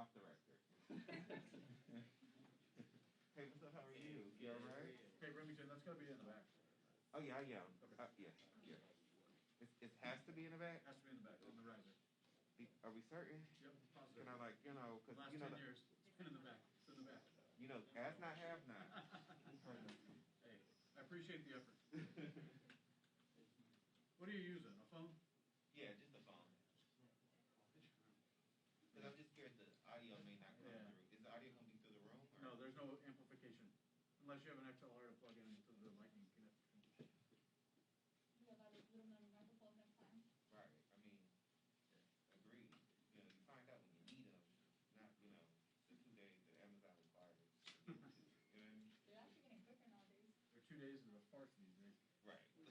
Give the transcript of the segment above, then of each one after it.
Off the record. Hey, what's up? How are you? You all right? Hey, Remington, that's gonna be in the back. Oh yeah, I am. Okay. Yeah. It has to be in the back. Has to be in the back, on the riser. Are we certain? Yep, positive. Can I because Last 10 years, it's been in the back. It's in the back. Ask not, have not. Hey, I appreciate the effort. What are you using? A phone? Yeah, just a phone. Because I'm just scared the audio may not come through. Is the audio going to be through the room? Or? No, there's no amplification. Unless you have an XLR to plug in into the lightning connection. You have a little microphone next time. Right. I mean, agreed. You find out when you need them, not, the 2 days that Amazon requires. They're actually getting quicker nowadays. They're 2 days is a farce these days. Right. You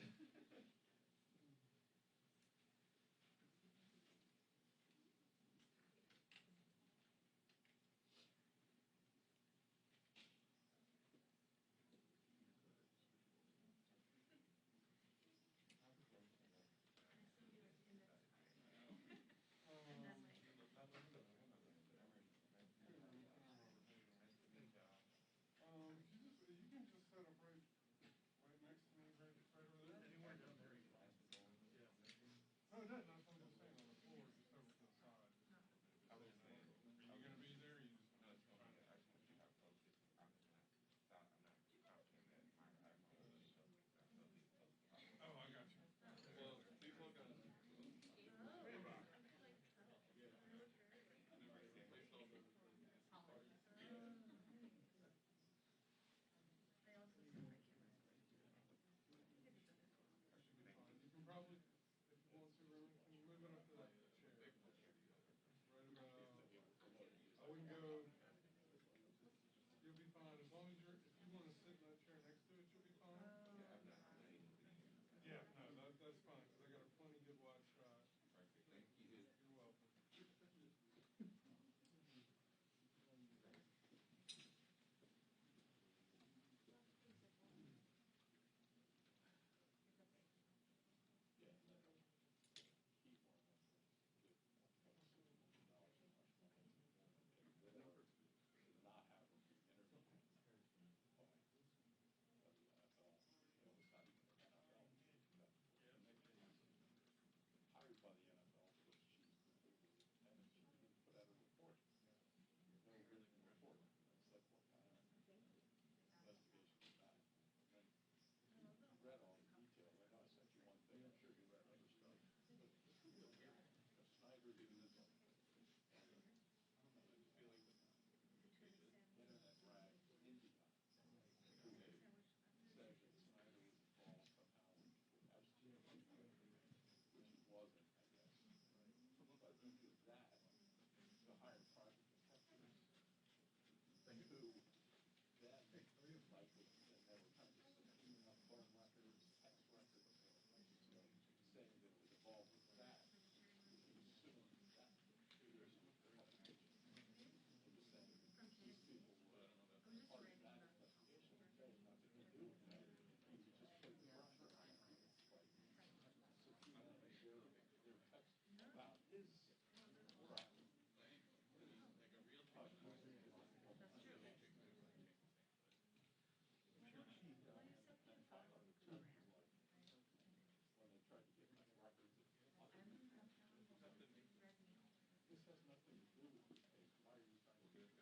can just set up right next to me, right over there. Anywhere down there you can. Yeah. No, it doesn't. That's what I'm just saying on the floor, just over to the side. I was just saying. Are you going to be there? Or you just No, it's going to be. I just want to see how close it is. I'm not confident that my iPhone will show me. Oh, I got you. Well, people are going to. You can probably, if you want to, can you move it up to that chair? Right about, I wouldn't go, you'll be fine. As long as if you want to sit in that chair next to it, you'll be fine. Yeah, no, that's fine, because I got a plenty good wide shot. Thank you. You're welcome. Hired by the NFL because she's completely independent. She didn't put out a report. No written report. It's like what kind of investigation is that? And then you read all the details. I know I sent you one thing. I'm sure you read other stuff. But Snyder didn't. I don't know. I feel like the internet rag India said that Snyder was involved somehow with Epstein, which he wasn't, I guess. But he did that to hire private detectives who then, like, they were kind of subpoenaing up phone records, text records, saying that it was involved with that. He was suing that. There's just saying these people were part of that investigation. They had nothing to do with that. He was just putting pressure on them. Their text about his crime. That's true. When they tried to get my records, this has nothing to do with the case. Why are you trying to do that?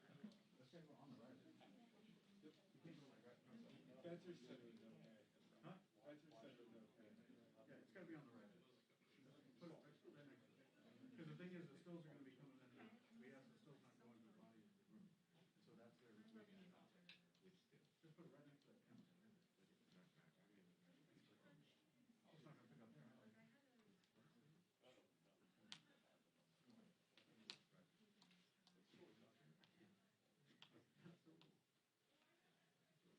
Let's say we're on the riser. You can't go like that. Fetzer said it was okay. Huh? Fetzer said it was okay. Yeah, it's got to be on the riser. Put it right next to it. Because the thing is, the stills are going to be coming in. We have the stills not going to the body of the room. So that's their reason. Just put it right next to that camera. It's not going to pick up there.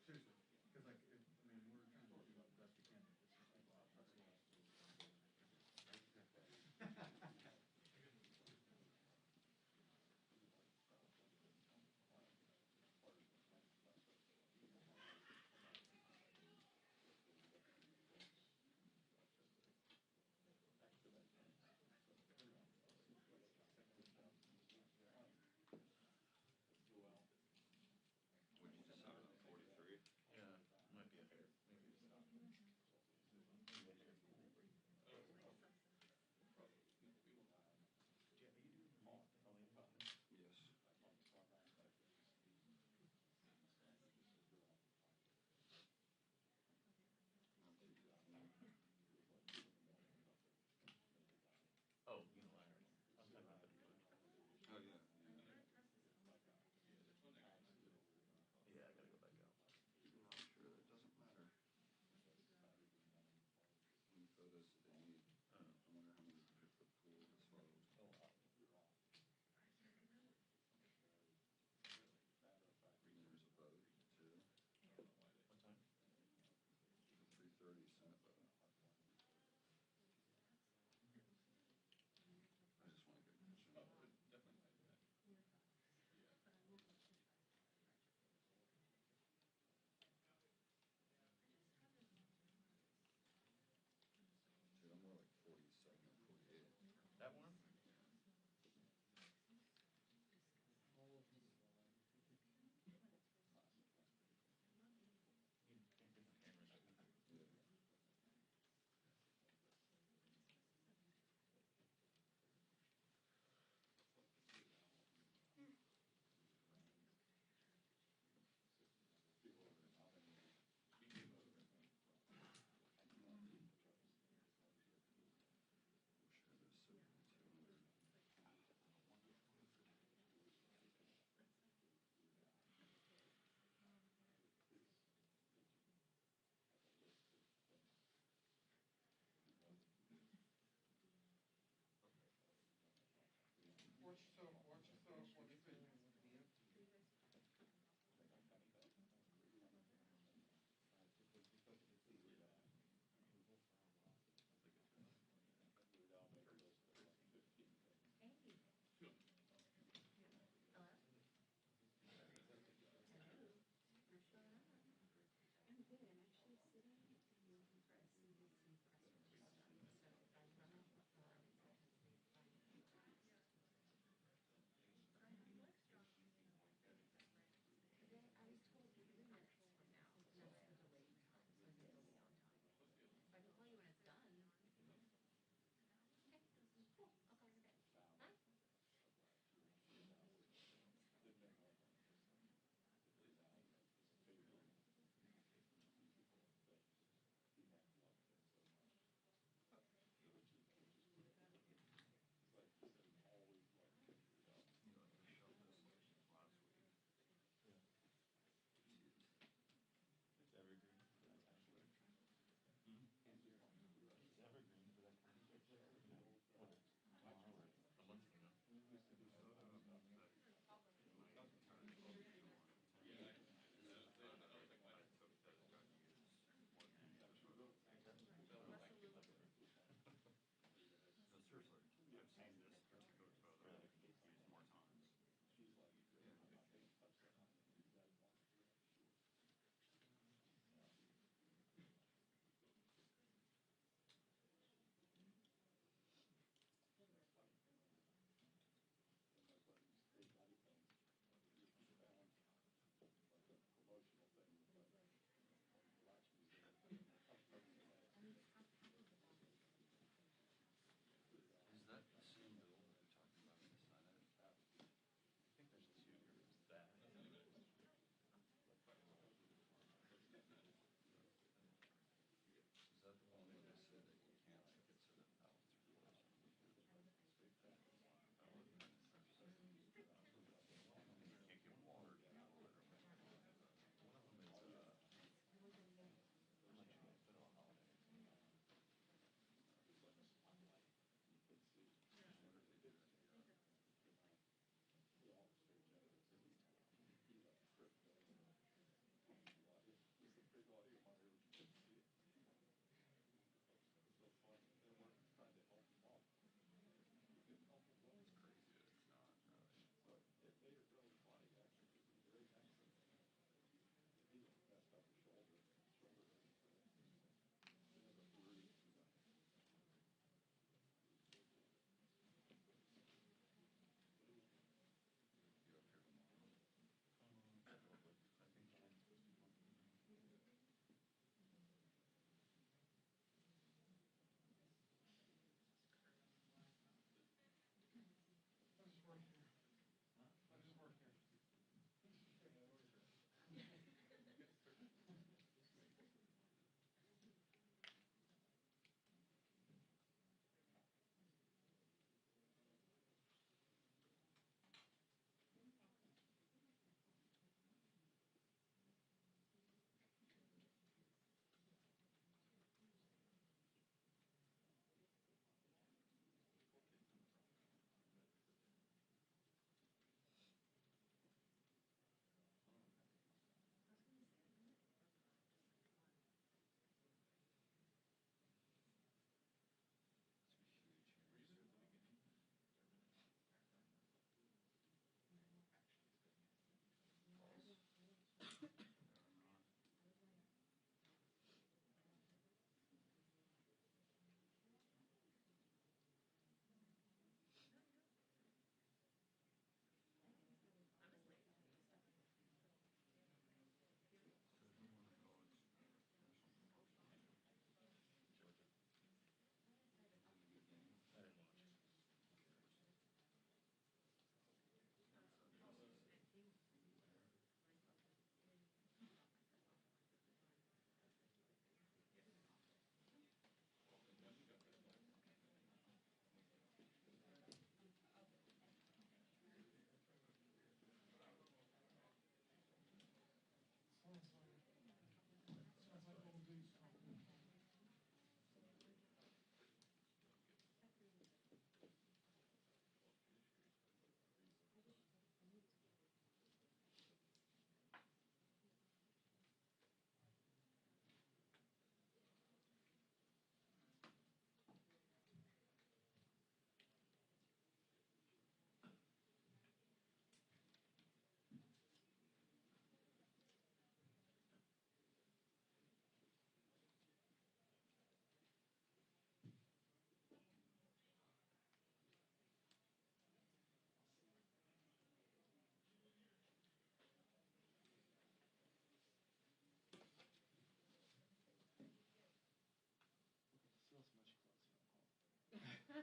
Seriously, because we're trying to do the best we can. It's just people out there.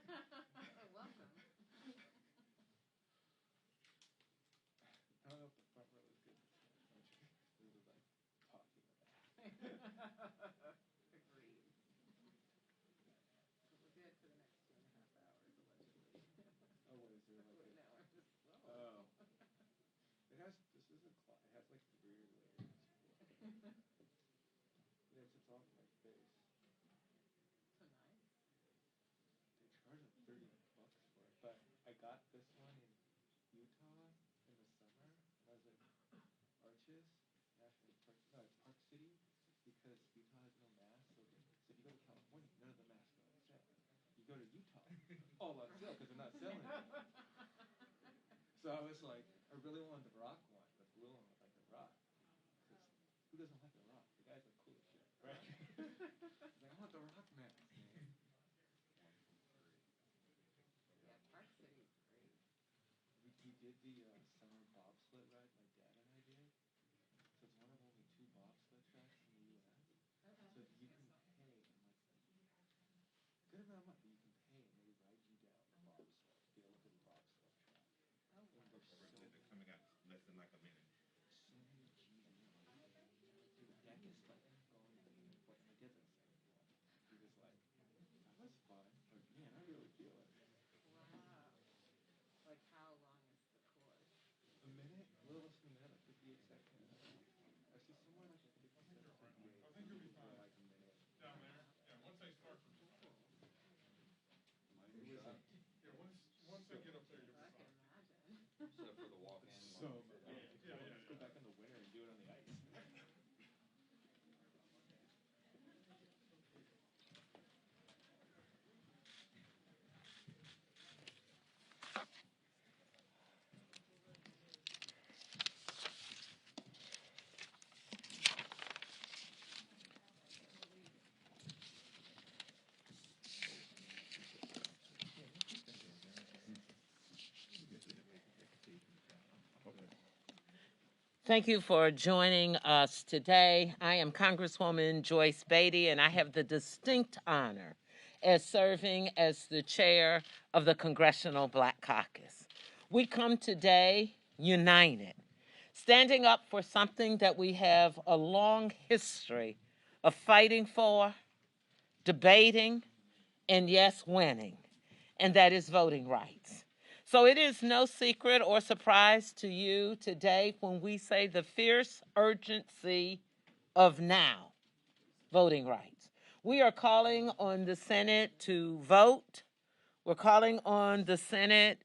Welcome. I don't know if the front row is good. This is like talking about. Agreed. So we're good for the next 2.5 hours, allegedly. Oh, what is there like? Wait, no, I'm just, Oh. It has. This isn't. It has like 3 layers. Yeah, it sits off my face. So nice. They charge like $30 for it, but I got this one in Utah in the summer, and I was like, Arches National Park. No, it's Park City, because Utah has no masks. So if you go to California, none of the masks are on sale. You go to Utah, all on sale because they're not selling it. So I was like, I really wanted the rock one, the blue one with like the rock, because who doesn't like the rock? The guy's like cool as shit, right? He's like, I want the rock mask, man. Yeah, Park City's great. We did the summer bobsled ride my dad and I did. So it's one of only 2 bobsled tracks in the U.S. So you can pay good amount of money, but you can pay and they ride you down the bobsled. Get a look at the bobsled track. Oh, wow. And there's so They're coming out less than like a minute. many G's. The deck is like going what my dad's like 71. He was like, that was fun. Like, man, I really feel it. Wow. Like, how long is the course? A minute, a little less than a minute, like 58 seconds. Actually, somewhere like at 57, 58. I think you'll be For fine. like a minute. Down there. Yeah, once they start from. It was like Yeah, once they get up there, you'll I be can fine. imagine. So for the walk in. so much. Yeah. Let's go back in the winter and do it on the ice. Thank you for joining us today. I am Congresswoman Joyce Beatty, and I have the distinct honor as serving as the chair of the Congressional Black Caucus. We come today united, standing up for something that we have a long history of fighting for, debating, and yes, winning, and that is voting rights. So it is no secret or surprise to you today when we say the fierce urgency of now, voting rights. We are calling on the Senate to vote. We're calling on the Senate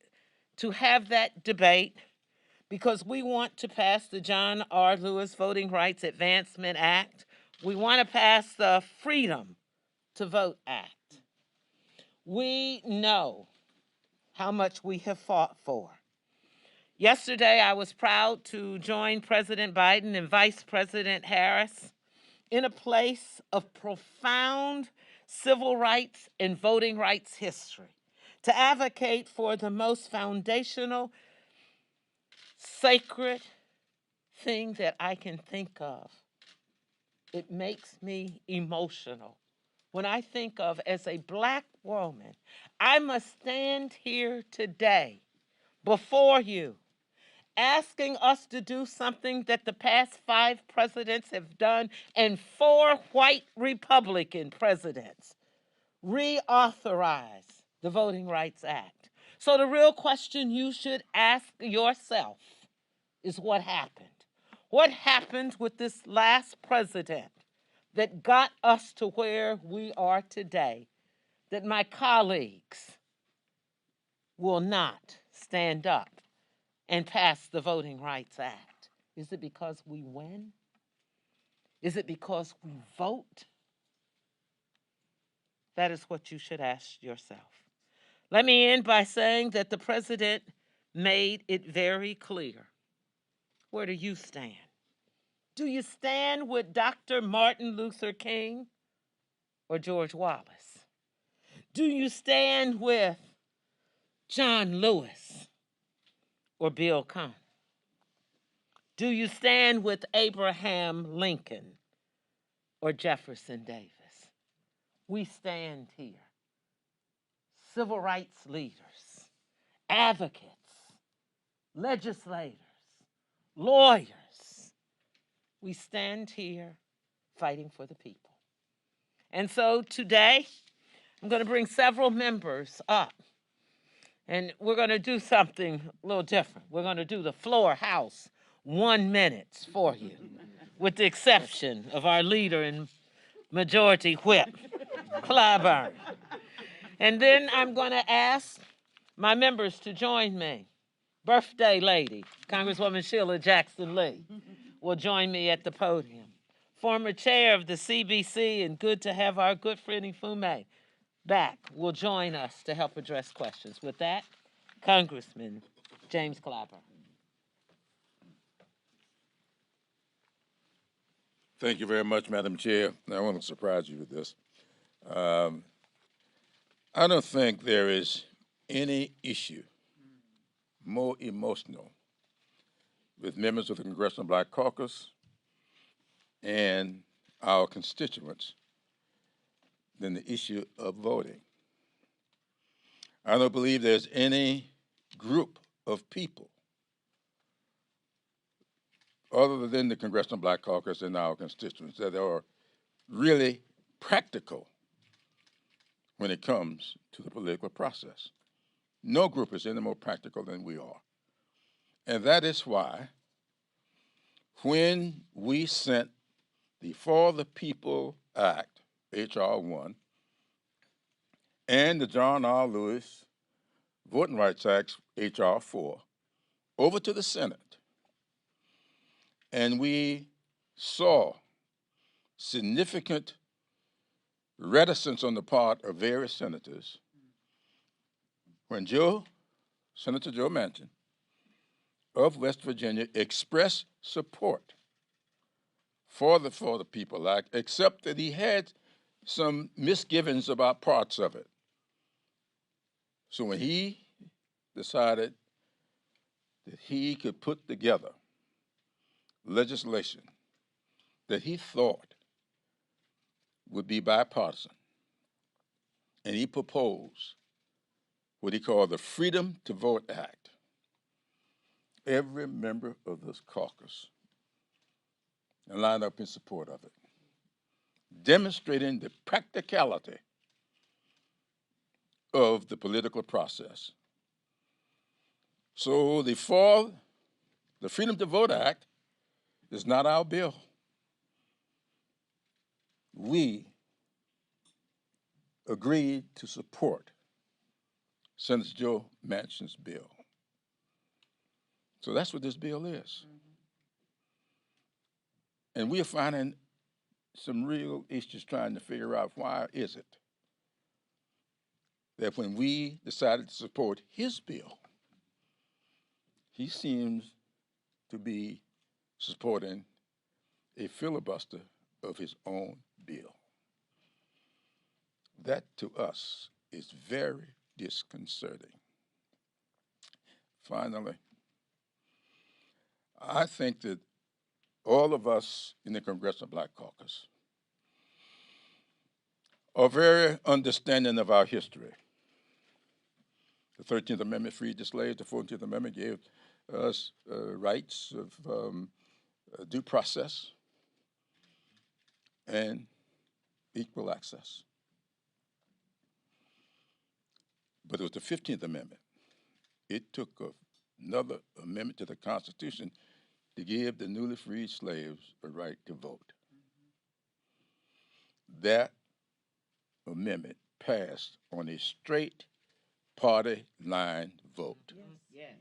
to have that debate because we want to pass the John R. Lewis Voting Rights Advancement Act. We want to pass the Freedom to Vote Act. We know how much we have fought for. Yesterday, I was proud to join President Biden and Vice President Harris in a place of profound civil rights and voting rights history to advocate for the most foundational, sacred thing that I can think of. It makes me emotional. When I think of as a black woman, I must stand here today before you asking us to do something that the past 5 presidents have done and 4 white Republican presidents reauthorize the Voting Rights Act. So the real question you should ask yourself is what happened? What happened with this last president that got us to where we are today, that my colleagues will not stand up and pass the Voting Rights Act? Is it because we win? Is it because we vote? That is what you should ask yourself. Let me end by saying that the president made it very clear. Where do you stand? Do you stand with Dr. Martin Luther King or George Wallace? Do you stand with John Lewis or Bill Connor? Do you stand with Abraham Lincoln or Jefferson Davis? We stand here civil rights leaders, advocates, legislators, lawyers. We stand here fighting for the people. And so today, I'm going to bring several members up. And we're going to do something a little different. We're going to do the floor house 1 minute for you, with the exception of our leader and majority whip, Clyburn. And then I'm going to ask my members to join me. Birthday lady, Congresswoman Sheila Jackson Lee, will join me at the podium. Former chair of the CBC, and good to have our good friend Ifume back, will join us to help address questions. With that, Congressman James Clyburn. Thank you very much, Madam Chair. I want to surprise you with this. I don't think there is any issue more emotional with members of the Congressional Black Caucus and our constituents than the issue of voting. I don't believe there's any group of people other than the Congressional Black Caucus and our constituents that are really practical when it comes to the political process. No group is any more practical than we are. And that is why when we sent the For the People Act, H.R. 1, and the John R. Lewis Voting Rights Act, H.R. 4, over to the Senate, and we saw significant reticence on the part of various senators when Senator Joe Manchin of West Virginia expressed support for the People Act, except that he had some misgivings about parts of it. So when he decided that he could put together legislation that he thought would be bipartisan, and he proposed what he called the Freedom to Vote Act, every member of this caucus lined up in support of it, demonstrating the practicality of the political process. So the Freedom to Vote Act is not our bill. We agreed to support Senator Joe Manchin's bill. So that's what this bill is. And we are finding some real issues trying to figure out why is it that when we decided to support his bill, he seems to be supporting a filibuster of his own bill. That, to us, is very disconcerting. Finally, I think that all of us in the Congressional Black Caucus are very understanding of our history. The 13th Amendment freed the slaves. The 14th Amendment gave us rights of due process and equal access. But it was the 15th Amendment. It took another amendment to the Constitution to give the newly freed slaves a right to vote. That amendment passed on a straight party line vote. Yes.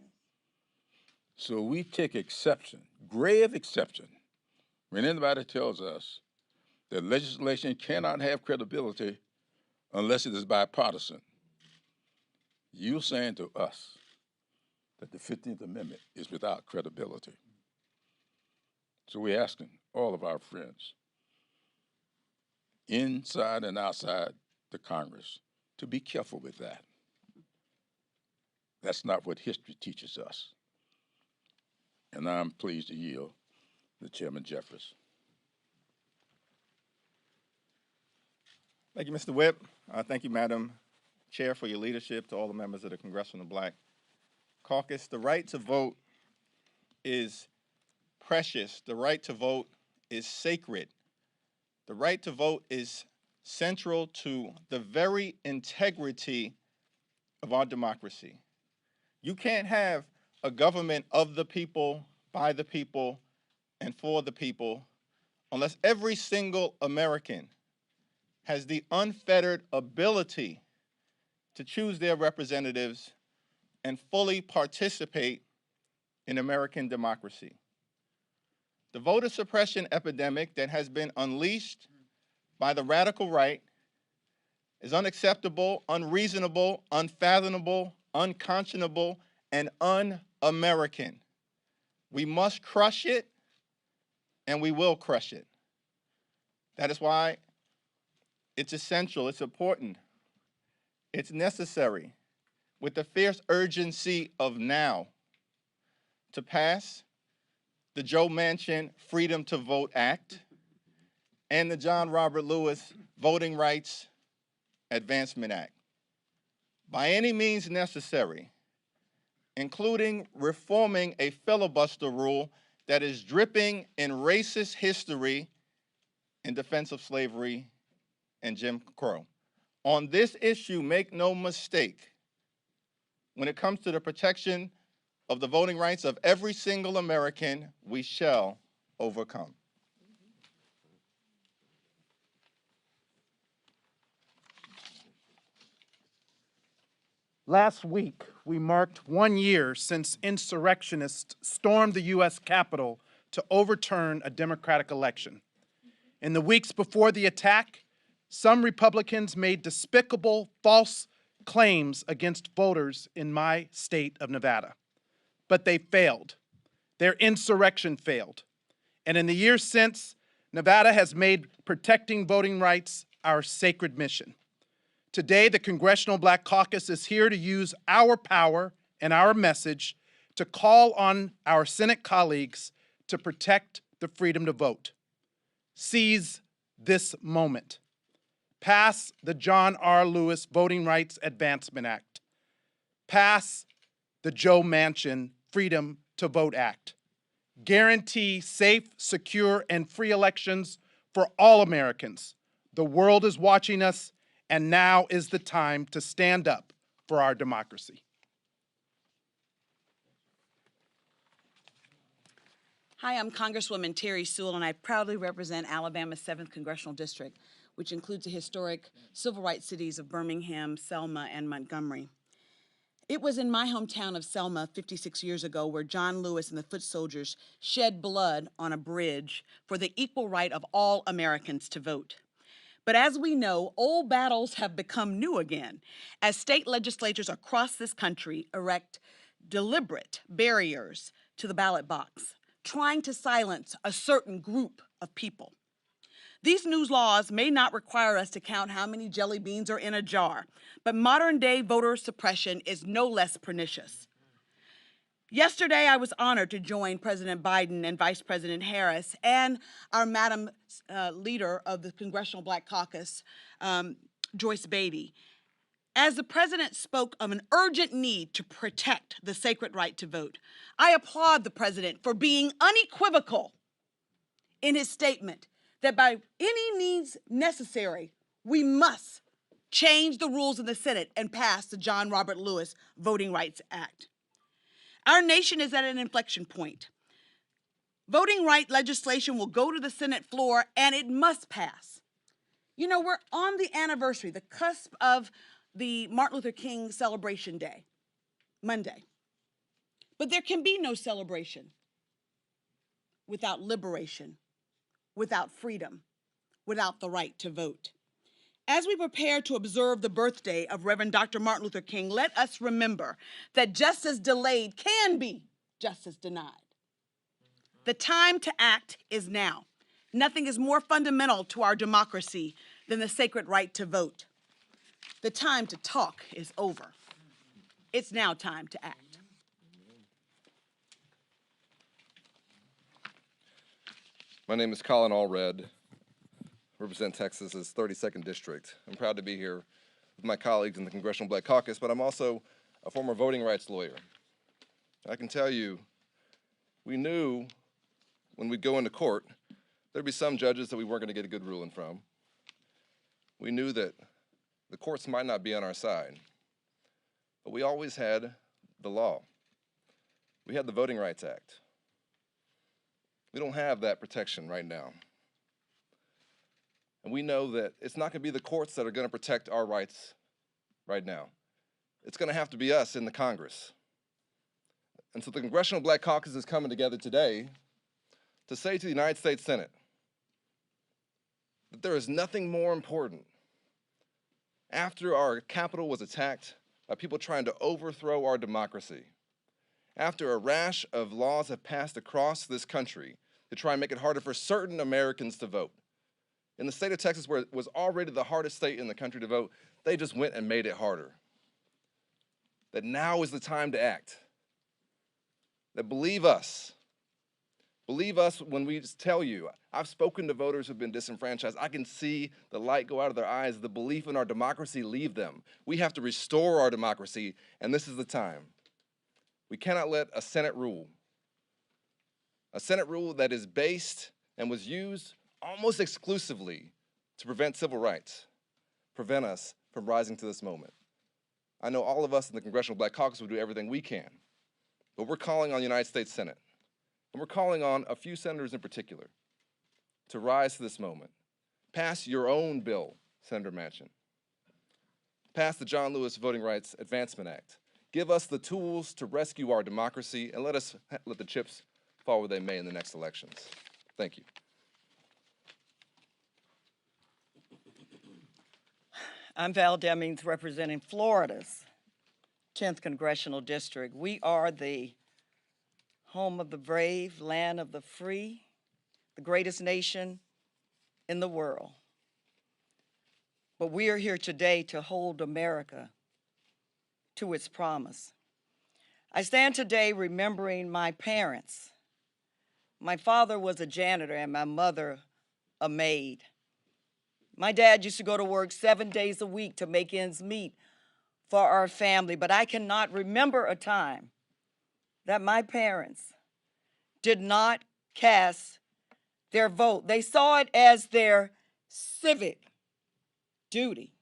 So we take exception, grave exception, when anybody tells us that legislation cannot have credibility unless it is bipartisan. You're saying to us that the 15th Amendment is without credibility. So we're asking all of our friends, inside and outside the Congress, to be careful with that. That's not what history teaches us. And I'm pleased to yield to Chairman Jeffers. Thank you, Mr. Whip. Thank you, Madam Chair, for your leadership, to all the members of the Congressional Black Caucus. The right to vote is precious. The right to vote is sacred. The right to vote is central to the very integrity of our democracy. You can't have a government of the people, by the people, and for the people unless every single American has the unfettered ability to choose their representatives and fully participate in American democracy. The voter suppression epidemic that has been unleashed by the radical right is unacceptable, unreasonable, unfathomable, unconscionable, and un-American. We must crush it, and we will crush it. That is why it's essential, it's important, it's necessary, with the fierce urgency of now, to pass the Joe Manchin Freedom to Vote Act and the John Robert Lewis Voting Rights Advancement Act. By any means necessary, including reforming a filibuster rule that is dripping in racist history in defense of slavery and Jim Crow. On this issue, make no mistake, when it comes to the protection of the voting rights of every single American, we shall overcome. Last week, we marked 1 year since insurrectionists stormed the U.S. Capitol to overturn a Democratic election. In the weeks before the attack, some Republicans made despicable, false claims against voters in my state of Nevada. But they failed. Their insurrection failed. And in the years since, Nevada has made protecting voting rights our sacred mission. Today, the Congressional Black Caucus is here to use our power and our message to call on our Senate colleagues to protect the freedom to vote. Seize this moment. Pass the John R. Lewis Voting Rights Advancement Act. Pass the Joe Manchin Freedom to Vote Act. Guarantee safe, secure, and free elections for all Americans. The world is watching us, and now is the time to stand up for our democracy. Hi, I'm Congresswoman Terry Sewell, and I proudly represent Alabama's 7th Congressional District, which includes the historic civil rights cities of Birmingham, Selma, and Montgomery. It was in my hometown of Selma 56 years ago where John Lewis and the foot soldiers shed blood on a bridge for the equal right of all Americans to vote. But as we know, old battles have become new again, as state legislatures across this country erect deliberate barriers to the ballot box, trying to silence a certain group of people. These new laws may not require us to count how many jelly beans are in a jar, but modern-day voter suppression is no less pernicious. Yesterday, I was honored to join President Biden and Vice President Harris and our Madam Leader of the Congressional Black Caucus, Joyce Beatty, as the President spoke of an urgent need to protect the sacred right to vote. I applaud the President for being unequivocal in his statement that by any means necessary, we must change the rules in the Senate and pass the John Robert Lewis Voting Rights Act. Our nation is at an inflection point. Voting right legislation will go to the Senate floor, and it must pass. You know, we're on the anniversary, the cusp of the Martin Luther King celebration day, Monday. But there can be no celebration without liberation, without freedom, without the right to vote. As we prepare to observe the birthday of Reverend Dr. Martin Luther King, let us remember that justice delayed can be justice denied. The time to act is now. Nothing is more fundamental to our democracy than the sacred right to vote. The time to talk is over. It's now time to act. My name is Colin Allred, represent Texas's 32nd District. I'm proud to be here with my colleagues in the Congressional Black Caucus, but I'm also a former voting rights lawyer. I can tell you, we knew when we'd go into court, there'd be some judges that we weren't going to get a good ruling from. We knew that the courts might not be on our side, but we always had the law. We had the Voting Rights Act. We don't have that protection right now. And we know that it's not going to be the courts that are going to protect our rights right now. It's going to have to be us in the Congress. And so the Congressional Black Caucus is coming together today to say to the United States Senate that there is nothing more important after our Capitol was attacked by people trying to overthrow our democracy, after a rash of laws have passed across this country to try and make it harder for certain Americans to vote. In the state of Texas, where it was already the hardest state in the country to vote, they just went and made it harder. That now is the time to act. That believe us when we tell you. I've spoken to voters who've been disenfranchised. I can see the light go out of their eyes, the belief in our democracy leave them. We have to restore our democracy, and this is the time. We cannot let a Senate rule that is based and was used almost exclusively to prevent civil rights, prevent us from rising to this moment. I know all of us in the Congressional Black Caucus will do everything we can, but we're calling on the United States Senate, and we're calling on a few senators in particular to rise to this moment. Pass your own bill, Senator Manchin. Pass the John Lewis Voting Rights Advancement Act. Give us the tools to rescue our democracy, and let the chips fall where they may in the next elections. Thank you. I'm Val Demings, representing Florida's 10th Congressional District. We are the home of the brave, land of the free, the greatest nation in the world. But we are here today to hold America to its promise. I stand today remembering my parents. My father was a janitor and my mother a maid. My dad used to go to work 7 days a week to make ends meet for our family, but I cannot remember a time that my parents did not cast their vote. They saw it as their civic duty.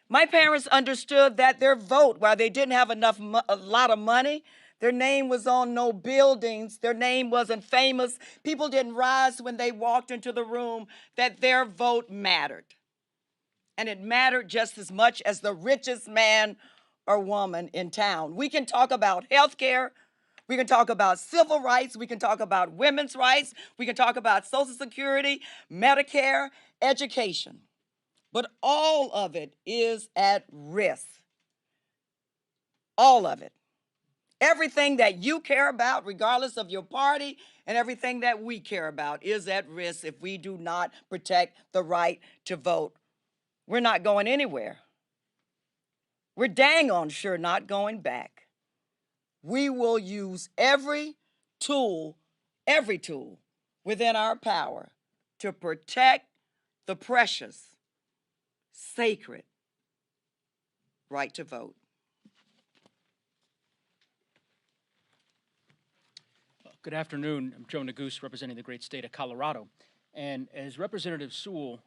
My parents understood that their vote, while they didn't have a lot of money, their name was on no buildings, their name wasn't famous, people didn't rise when they walked into the room, that their vote mattered. And it mattered just as much as the richest man or woman in town. We can talk about health care, we can talk about civil rights, we can talk about women's rights, we can talk about Social Security, Medicare, education. But all of it is at risk. All of it. Everything that you care about, regardless of your party, and everything that we care about is at risk if we do not protect the right to vote. We're not going anywhere. We're dang on sure not going back. We will use every tool within our power to protect the precious, sacred right to vote. Good afternoon. I'm Joe Neguse, representing the great state of Colorado. And as Representative Sewell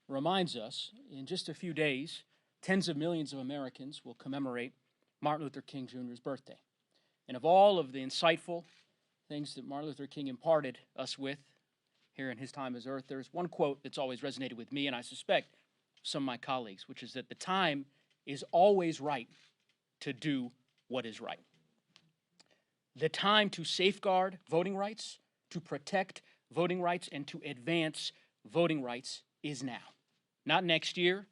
reminds us, in just a few days, tens of millions of Americans will commemorate Martin Luther King Jr.'s birthday. And of all of the insightful things that Martin Luther King imparted us with here in his time as Earth, there's one quote that's always resonated with me, and I suspect some of my colleagues, which is that the time is always right to do what is right. The time to safeguard voting rights, to protect voting rights, and to advance voting rights is now. Not next year,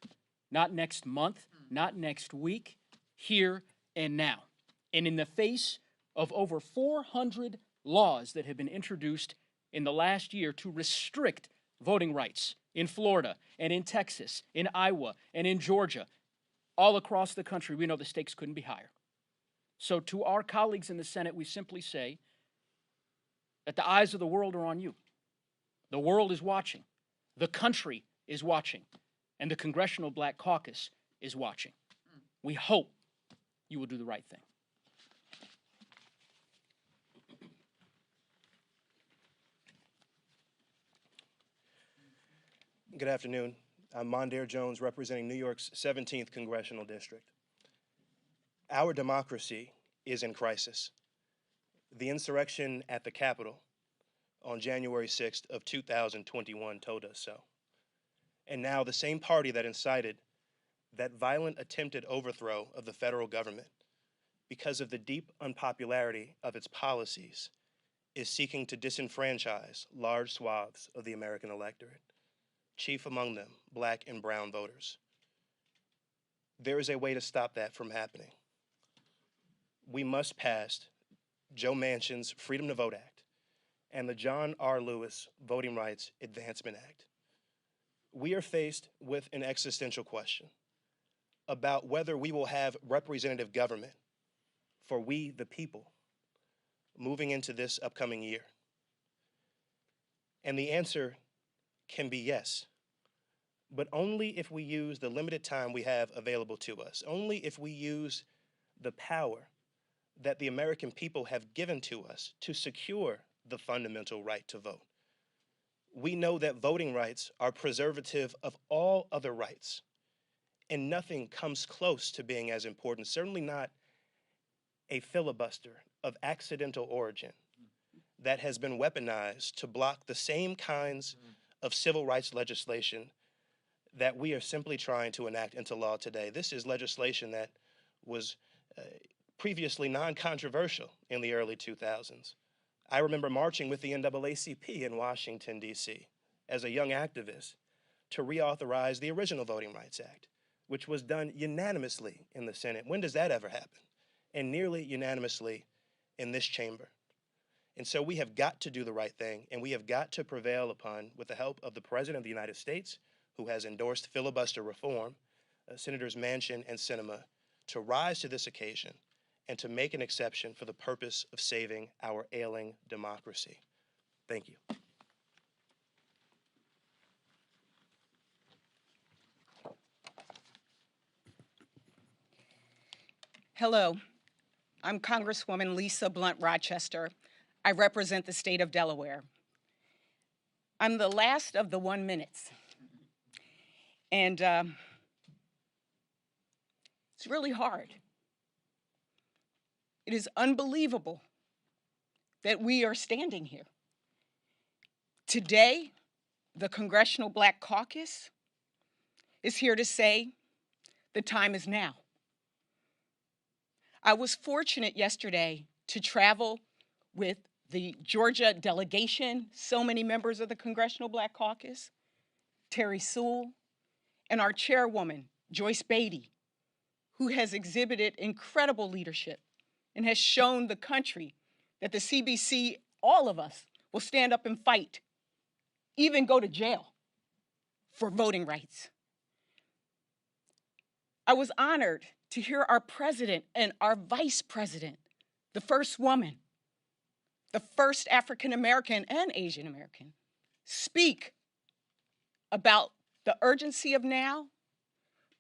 not next month, not next week, here and now. And in the face of over 400 laws that have been introduced in the last year to restrict voting rights in Florida and in Texas, in Iowa and in Georgia, all across the country, we know the stakes couldn't be higher. So to our colleagues in the Senate, we simply say that the eyes of the world are on you. The world is watching. The country is watching. And the Congressional Black Caucus is is watching. We hope you will do the right thing. Good afternoon. I'm Mondaire Jones, representing New York's 17th Congressional District. Our democracy is in crisis. The insurrection at the Capitol on January 6th of 2021 told us so. And now the same party that incited that violent attempted overthrow of the federal government because of the deep unpopularity of its policies is seeking to disenfranchise large swaths of the American electorate, chief among them Black and brown voters. There is a way to stop that from happening. We must pass Joe Manchin's Freedom to Vote Act and the John R. Lewis Voting Rights Advancement Act. We are faced with an existential question about whether we will have representative government for we, the people, moving into this upcoming year. And the answer can be yes, but only if we use the limited time we have available to us, only if we use the power that the American people have given to us to secure the fundamental right to vote. We know that voting rights are preservative of all other rights, and nothing comes close to being as important, certainly not a filibuster of accidental origin that has been weaponized to block the same kinds of civil rights legislation that we are simply trying to enact into law today. This is legislation that was previously non-controversial in the early 2000s. I remember marching with the NAACP in Washington, D.C. as a young activist to reauthorize the original Voting Rights Act, which was done unanimously in the Senate. When does that ever happen? And nearly unanimously in this chamber. And so we have got to do the right thing, and we have got to prevail upon, with the help of the President of the United States, who has endorsed filibuster reform, Senators Manchin and Sinema, to rise to this occasion and to make an exception for the purpose of saving our ailing democracy. Thank you. Hello, I'm Congresswoman Lisa Blunt Rochester. I represent the state of Delaware. I'm the last of the 1 minutes. And it's really hard. It is unbelievable that we are standing here. Today, the Congressional Black Caucus is here to say the time is now. I was fortunate yesterday to travel with the Georgia delegation, so many members of the Congressional Black Caucus, Terry Sewell, and our chairwoman, Joyce Beatty, who has exhibited incredible leadership and has shown the country that the CBC, all of us, will stand up and fight, even go to jail for voting rights. I was honored to hear our president and our vice president, the first woman, the first African American and Asian American, speak about the urgency of now,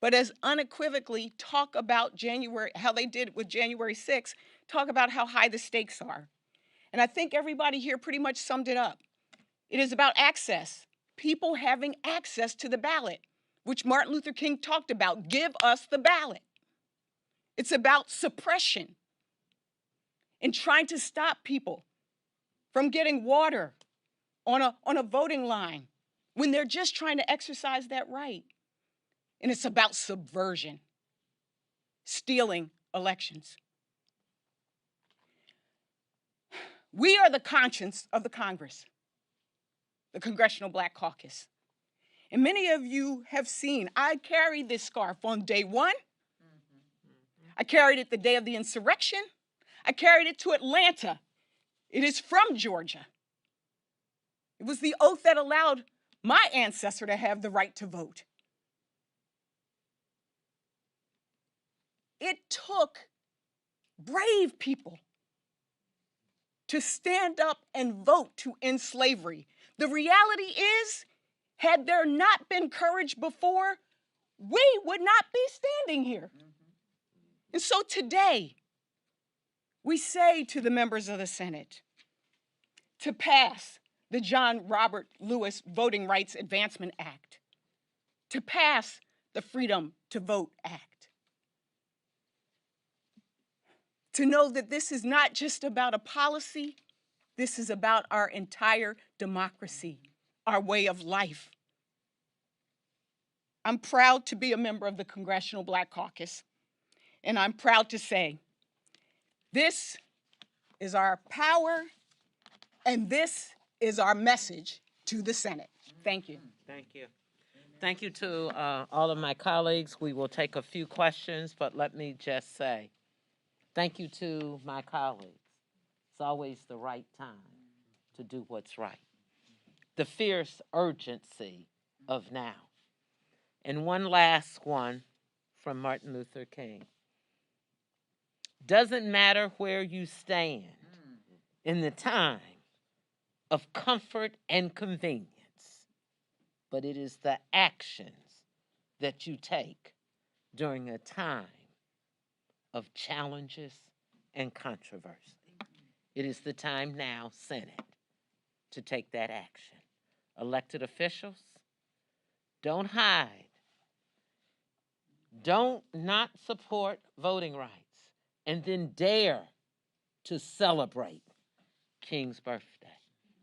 but as unequivocally talk about January, how they did with January 6th, talk about how high the stakes are. And I think everybody here pretty much summed it up. It is about access, people having access to the ballot, which Martin Luther King talked about. Give us the ballot. It's about suppression and trying to stop people from getting water on a voting line when they're just trying to exercise that right. And it's about subversion, stealing elections. We are the conscience of the Congress, the Congressional Black Caucus. And many of you have seen, I carried this scarf on day one. I carried it the day of the insurrection. I carried it to Atlanta. It is from Georgia. It was the oath that allowed my ancestor to have the right to vote. It took brave people to stand up and vote to end slavery. The reality is, had there not been courage before, we would not be standing here. And so today, we say to the members of the Senate to pass the John Robert Lewis Voting Rights Advancement Act, to pass the Freedom to Vote Act, to know that this is not just about a policy, this is about our entire democracy, our way of life. I'm proud to be a member of the Congressional Black Caucus, and I'm proud to say this is our power and this is our message to the Senate. Thank you. Thank you. Thank you to all of my colleagues. We will take a few questions, but let me just say thank you to my colleagues. It's always the right time to do what's right. The fierce urgency of now. And one last one from Martin Luther King. Doesn't matter where you stand in the time of comfort and convenience, but it is the actions that you take during a time of challenges and controversy. It is the time now, Senate, to take that action. Elected officials, don't hide. Don't not support voting rights and then dare to celebrate King's birthday.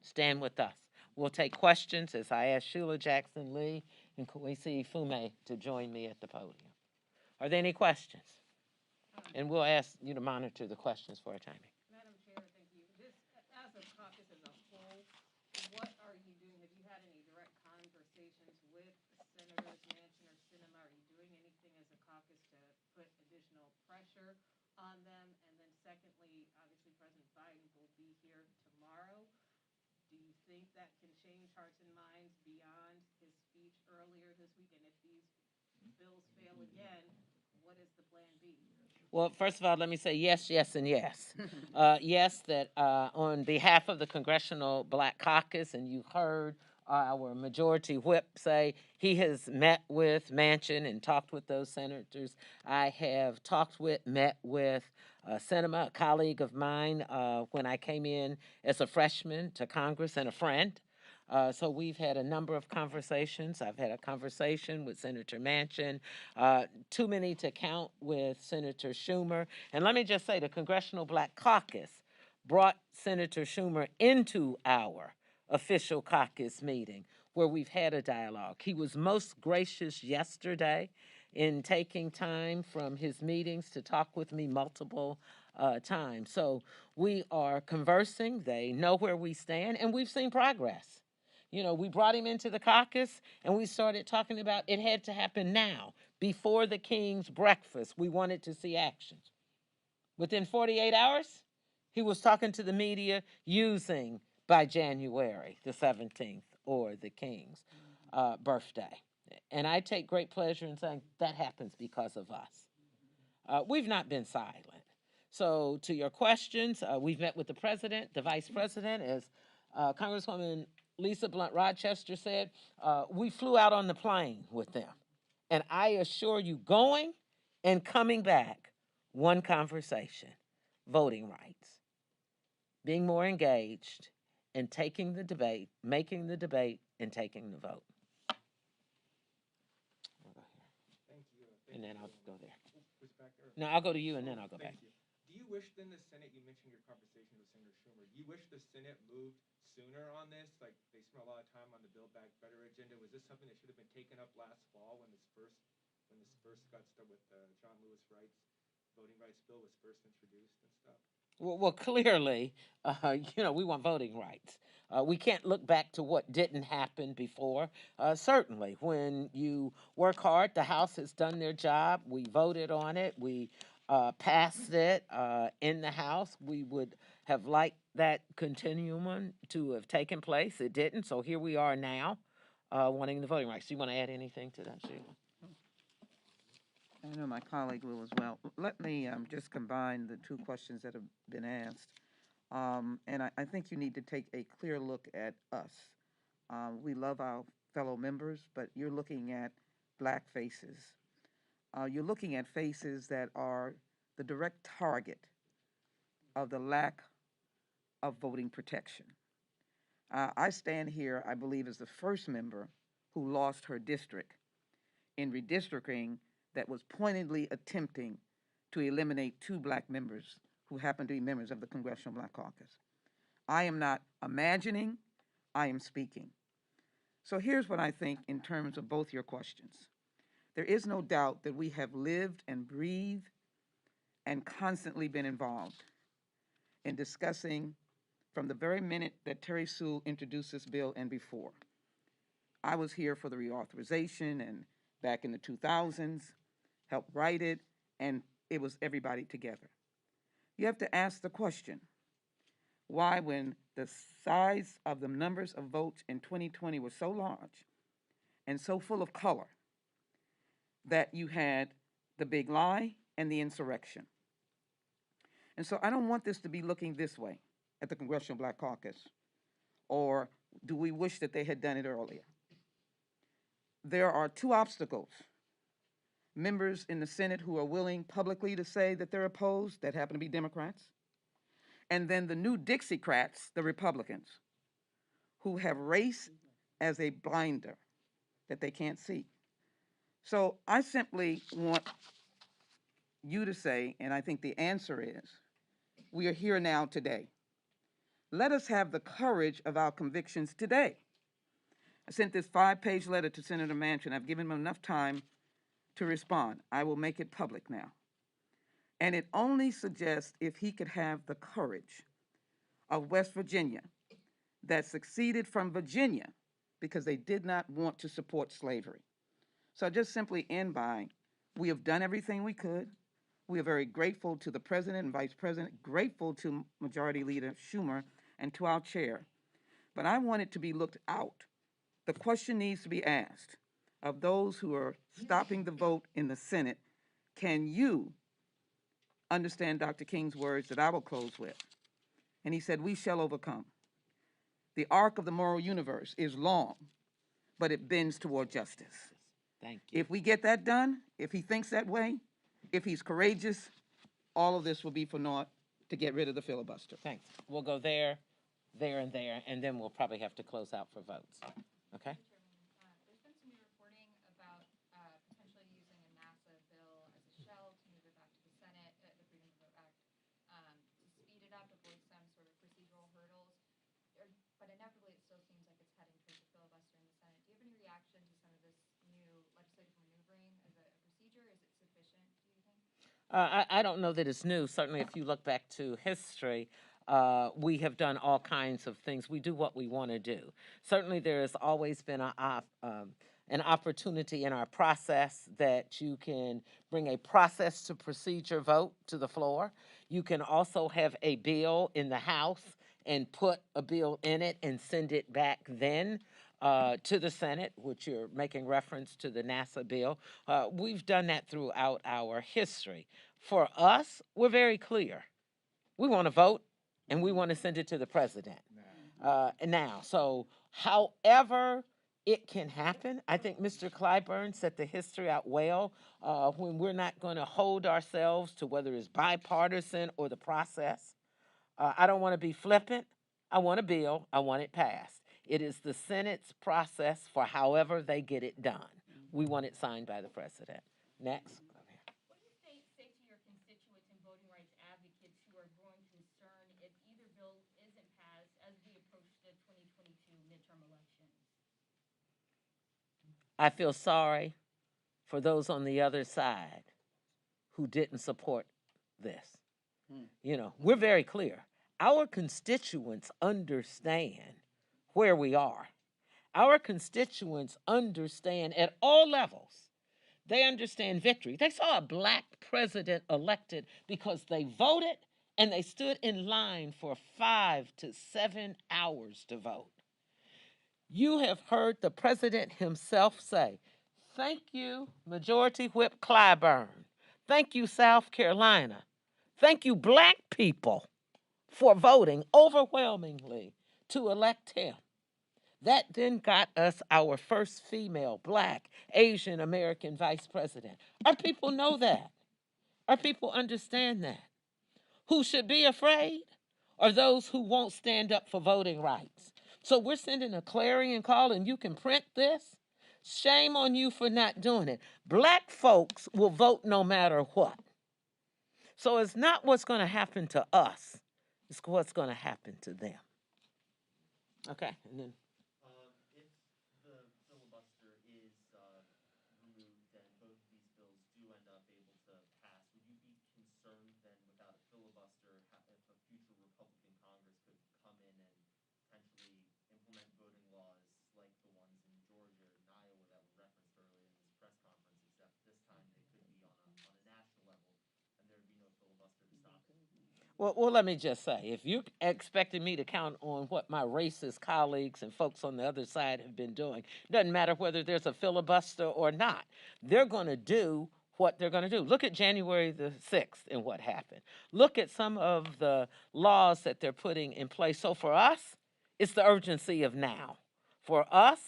Stand with us. We'll take questions as I ask Sheila Jackson Lee and Kwesi Fume to join me at the podium. Are there any questions? And we'll ask you to monitor the questions for our timing. Madam Chair, thank you. This, as a caucus as a whole, what are you doing? Have you had any direct conversations with Senators Manchin or Sinema? Are you doing anything as a caucus to put additional pressure on them? And then secondly, obviously President Biden will be here tomorrow. Do you think that can change hearts and minds beyond his speech earlier this week? And if these bills fail again, what is the plan B? Well, first of all, let me say yes, yes, and yes. Yes, that on behalf of the Congressional Black Caucus, and you heard our majority whip say he has met with Manchin and talked with those senators. I have met with Sinema, a colleague of mine, when I came in as a freshman to Congress and a friend. So we've had a number of conversations. I've had a conversation with Senator Manchin, too many to count with Senator Schumer. And let me just say, the Congressional Black Caucus brought Senator Schumer into our official caucus meeting where we've had a dialogue. He was most gracious yesterday in taking time from his meetings to talk with me multiple times. So we are conversing. They know where we stand, and we've seen progress. You know, we brought him into the caucus, and we started talking about it had to happen now. Before the King's breakfast, we wanted to see action. Within 48 hours, he was talking to the media using by January the 17th or the King's birthday. And I take great pleasure in saying that happens because of us. We've not been silent. So to your questions, we've met with the president, the vice president, as Congresswoman Lisa Blunt Rochester said, we flew out on the plane with them. And I assure you, going and coming back, one conversation, voting rights, being more engaged, and taking the debate, making the debate, and taking the vote. I'll go here. Thank you. And then I'll go there. No, No, I'll go to you, and then I'll go back. Do you wish then the Senate, you mentioned your conversation with Senator Schumer, do you wish the Senate moved sooner on this? Like, they spent a lot of time on the Build Back Better agenda. Was this something that should have been taken up last fall when this first got started with the John Lewis voting rights bill was first introduced and stuff? Well, clearly, we want voting rights. We can't look back to what didn't happen before. Certainly, when you work hard, the House has done their job. We voted on it. We passed it in the House. We would have liked that continuum to have taken place. It didn't, so here we are now wanting the voting rights. Do you want to add anything to that, Sheila? I know my colleague will as well. Let me just combine the two questions that have been asked. And I think you need to take a clear look at us. We love our fellow members, but you're looking at black faces, you're looking at faces that are the direct target of the lack of voting protection. I stand here, I believe, as the first member who lost her district in redistricting that was pointedly attempting to eliminate 2 black members who happen to be members of the Congressional Black Caucus. I am not imagining, I am speaking. So here's what I think in terms of both your questions. There is no doubt that we have lived and breathed and constantly been involved in discussing from the very minute that Terry Sewell introduced this bill and before. I was here for the reauthorization and back in the 2000s, helped write it, and it was everybody together. You have to ask the question, why when the size of the numbers of votes in 2020 was so large and so full of color that you had the big lie and the insurrection. And so I don't want this to be looking this way at the Congressional Black Caucus, or do we wish that they had done it earlier? There are 2 obstacles. Members in the Senate who are willing publicly to say that they're opposed, that happen to be Democrats, and then the new Dixiecrats, the Republicans, who have race as a blinder that they can't see. So I simply want you to say, and I think the answer is, we are here now today. Let us have the courage of our convictions today. I sent this 5-page letter to Senator Manchin. I've given him enough time to respond. I will make it public now. And it only suggests if he could have the courage of West Virginia that succeeded from Virginia because they did not want to support slavery. So I just simply end by, we have done everything we could. We are very grateful to the President and Vice President, grateful to Majority Leader Schumer and to our chair. But I want it to be looked out. The question needs to be asked of those who are stopping the vote in the Senate, can you understand Dr. King's words that I will close with? And he said, we shall overcome. The arc of the moral universe is long, but it bends toward justice. Thank you. If we get that done, if he thinks that way, if he's courageous, all of this will be for naught to get rid of the filibuster. Thanks. We'll go there, and there, and then we'll probably have to close out for votes. Okay? There's been some new reporting about potentially using a NASA bill as a shell to move it back to the Senate, the Freedom to Vote Act, to speed it up, avoid some sort of procedural hurdles. But inevitably, it still seems like it's heading towards a filibuster in the Senate. Do you have any reaction to some of this new legislative maneuvering as a procedure? Is it sufficient, do you think? I don't know that it's new. Certainly, if you look back to history, we have done all kinds of things. We do what we want to do. Certainly, there has always been an opportunity in our process that you can bring a process to procedure vote to the floor. You can also have a bill in the House and put a bill in it and send it back then to the Senate, which you're making reference to the NASA bill. We've done that throughout our history. For us, we're very clear. We want to vote, and we want to send it to the president now. So however it can happen, I think Mr. Clyburn set the history out well when we're not going to hold ourselves to whether it's bipartisan or the process. I don't want to be flippant. I want a bill. I want it passed. It is the Senate's process for however they get it done. We want it signed by the president. Next. What do you say to your constituents and voting rights advocates who are growing concern if either bill isn't passed as we approach the 2022 midterm elections? I feel sorry for those on the other side who didn't support this. You know, we're very clear. Our constituents understand where we are. Our constituents understand at all levels. They understand victory. They saw a black president elected because they voted and they stood in line for 5 to 7 hours to vote. You have heard the president himself say, thank you, Majority Whip Clyburn. Thank you, South Carolina. Thank you, black people, for voting overwhelmingly to elect him. That then got us our first female, Black, Asian American vice president. Our people know that. Our people understand that. Who should be afraid are those who won't stand up for voting rights. So we're sending a clarion call, and you can print this. Shame on you for not doing it. Black folks will vote no matter what. So it's not what's going to happen to us, it's what's going to happen to them. Okay, and then. If the filibuster is removed and both of these bills do end up able to pass, would you be concerned then without a filibuster if a future Republican Congress could come in and potentially implement voting laws like the ones in Georgia and Iowa that were referenced earlier in this press conference, except this time they could be on a national level and there'd be no filibuster to stop them? Well, let me just say, if you're expecting me to count on what my racist colleagues and folks on the other side have been doing, doesn't matter whether there's a filibuster or not. They're going to do what they're going to do. Look at January the 6th and what happened. Look at some of the laws that they're putting in place. So for us, it's the urgency of now. For us,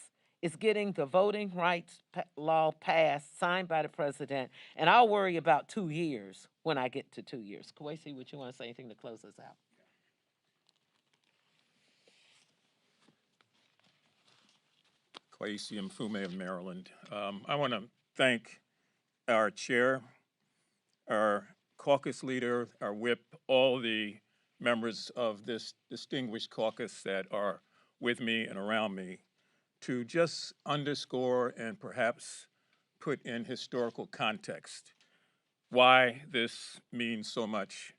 it's getting the voting rights law passed, signed by the president, and I'll worry about 2 years when I get to 2 years. Kwesi, would you want to say anything to close us out? Kwesi Mfume of Maryland. I want to thank our chair, our caucus leader, our whip, all the members of this distinguished caucus that are with me and around me to just underscore and perhaps put in historical context why this means so much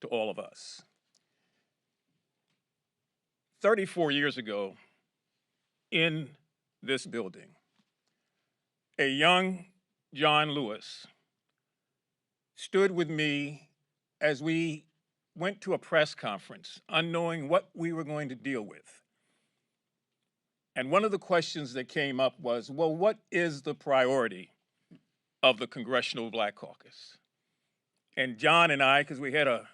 to all of us. 34 years ago, in this building, a young John Lewis stood with me as we went to a press conference, unknowing what we were going to deal with. And one of the questions that came up was, well, what is the priority of the Congressional Black Caucus? And John and I, because we had a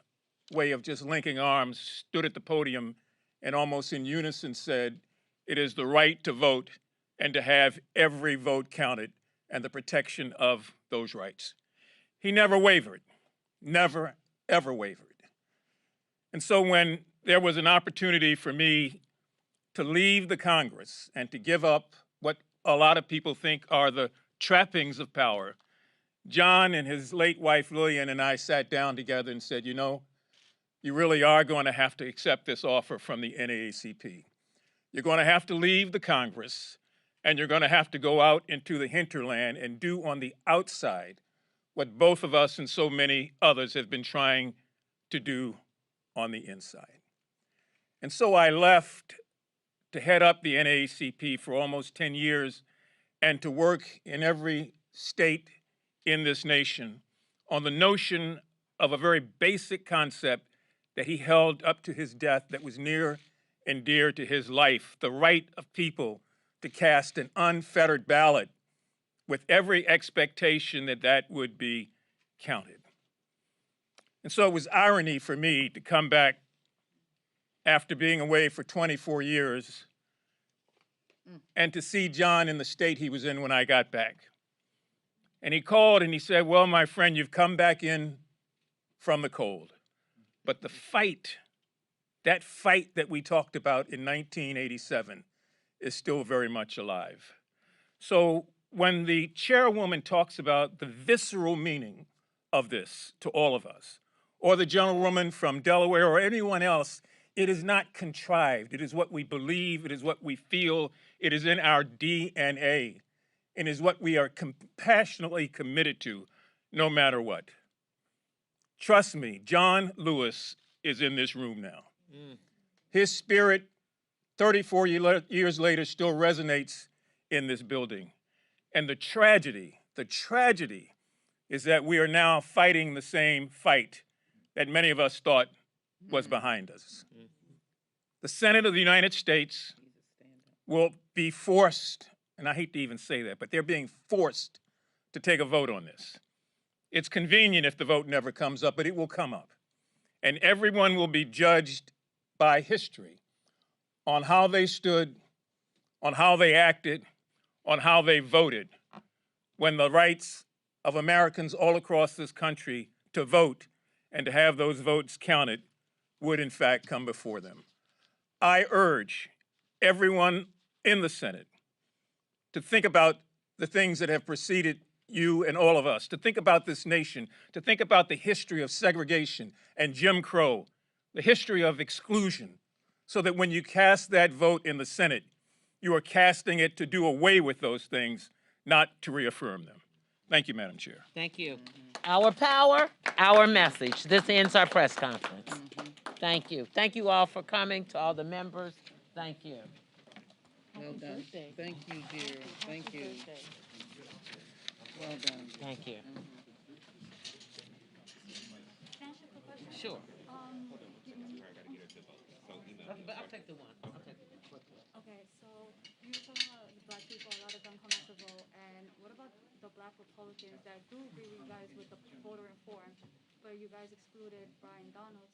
way of just linking arms, stood at the podium and almost in unison said, it is the right to vote and to have every vote counted and the protection of those rights. He never wavered, never, ever wavered. And so when there was an opportunity for me to leave the Congress and to give up what a lot of people think are the trappings of power, John and his late wife Lillian and I sat down together and said, you know, you really are going to have to accept this offer from the NAACP. You're going to have to leave the Congress and you're going to have to go out into the hinterland and do on the outside what both of us and so many others have been trying to do on the inside. And so I left to head up the NAACP for almost 10 years and to work in every state in this nation on the notion of a very basic concept that he held up to his death that was near and dear to his life, the right of people to cast an unfettered ballot with every expectation that that would be counted. And so it was irony for me to come back after being away for 24 years and to see John in the state he was in when I got back. And he called and he said, well, my friend, you've come back in from the cold. But the fight, that fight that we talked about in 1987 is still very much alive. So when the chairwoman talks about the visceral meaning of this to all of us, or the gentlewoman from Delaware or anyone else, it is not contrived. It is what we believe. It is what we feel. It is in our DNA. It is what we are compassionately committed to, no matter what. Trust me, John Lewis is in this room now. His spirit, 34 years later, still resonates in this building. And the tragedy is that we are now fighting the same fight that many of us thought was behind us. The Senate of the United States will be forced, and I hate to even say that, but they're being forced to take a vote on this. It's convenient if the vote never comes up, but it will come up. And everyone will be judged by history on how they stood on how they acted, on how they voted, when the rights of Americans all across this country to vote and to have those votes counted would in fact come before them. I urge everyone in the Senate to think about the things that have preceded you and all of us, to think about this nation, to think about the history of segregation and Jim Crow, the history of exclusion, so that when you cast that vote in the Senate, you are casting it to do away with those things, not to reaffirm them. Thank you, Madam Chair. Thank you. Our power, our message. This ends our press conference. Thank you. Thank you all for coming, to all the members. Thank you. Well done. Thank you, dear. Thank you. Well done. Thank you. Sure. Okay, but I'll take the one. I'll take the one. Okay, so you were talking about the black people, a lot of them come out to vote, and what about the black Republicans that do agree with you guys with the voter informed, but you guys excluded Brian Donalds